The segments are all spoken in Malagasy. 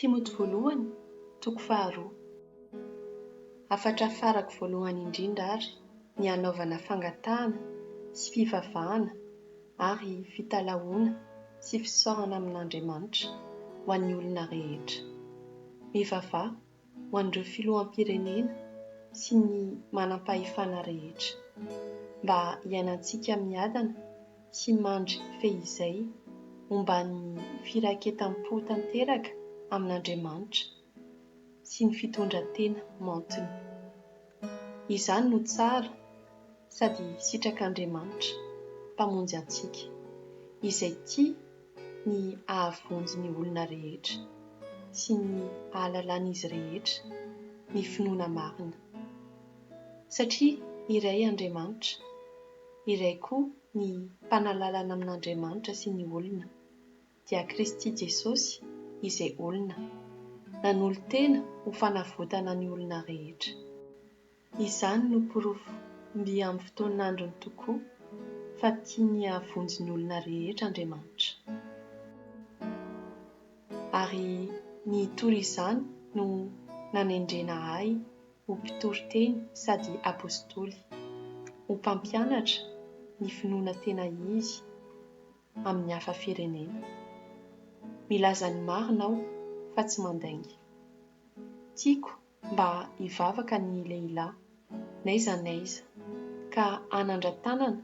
Timoty voalohany, toko 2. Afatra farako voalohany indrindra ary ny anaovana fangatahana sy fivavahana ary fitalahoana sy fisaorana amin'Andriamanitra ho an'ny olona rehetra. Mivavaha ho an'ireo filoham-pirenena sy ny manam-pahefana rehetra, mba hiainantsika miadana sy mandry fehizay momba ny firaiketam-po tanteraka amin'Andriamanitra sy ny fitondran-tena mantony. Izany no tsara sady sitrak'Andriamanitra mpamonjy antsika, izay tia ny ahavonjy ny olona rehetra sy ny ahalalàn'izy rehetra ny finoana marina. Satria iray Andriamanitra, iray koa ny mpanalalana amin'Andriamanitra sy ny olona, dia Kristy Jesosy izay olona, nanolo-tena ho fanavotana ny olona rehetra. Izany no porofo mby amin'ny fotoan'androny tokoa fa tia ny ahavonjy ny olona rehetra Andriamanitra. Ary ny tory izany no nanendrena ahy ho mpitory-teny sady apôstôly, ho mpampianatra ny finoana tena izy amin'ny hafa firenena. Milaza ny marina aho fa tsy mandainga. Tiako mba hivavaka ny lehilahy n'aiza n'aiza, ka hanandra-tanana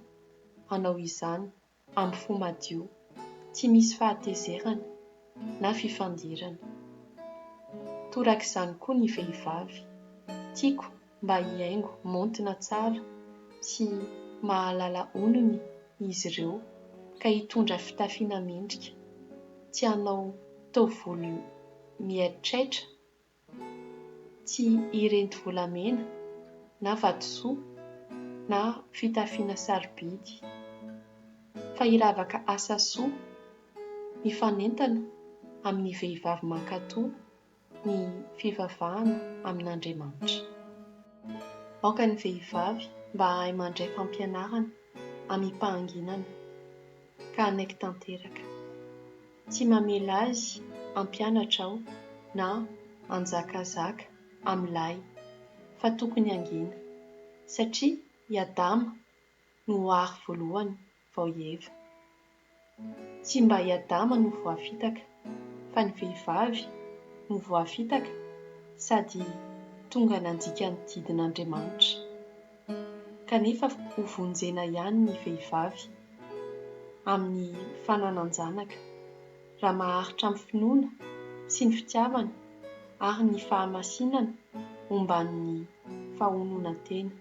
hanao izany amin'ny fo madio, tsy misy fahatezerana na fifandirana. Torak'izany koa ny vehivavy. Tiako mba hiaingo maontina tsara sy mahalala onony izy ireo, ka hitondra fitafiana mendrika, tsy hanao taovolo mieritraitra, tsy hirenty volamena na vatosoa na fitafiana sarobidy, fa hiravaka asa soa, mifanentana amin'ny vehivavy mankatoa ny fivavahana amin'Andriamanitra. Aoka ny vehivavy mba hahay mandray fampianarana amin'ny mpahanginana, ka hanaiky tanteraka. Tsy mamela azy hampianatra aho na hanjakazaka amin'ny lahy, fa tokony hangina, satria i Adama no ary voalohany vao i Eva. Tsy mba i Adama no voafitaka, fa ny vehivavy no voafitaka sady tonga nandika ny didin'Andriamanitra. Kanefa ho vonjena ihany ny vehivavy amin'ny fananan-janaka, raha maharitra amin'ny finoana sy ny fitiavana ary ny fahamasinana momba ny fahononan-tena.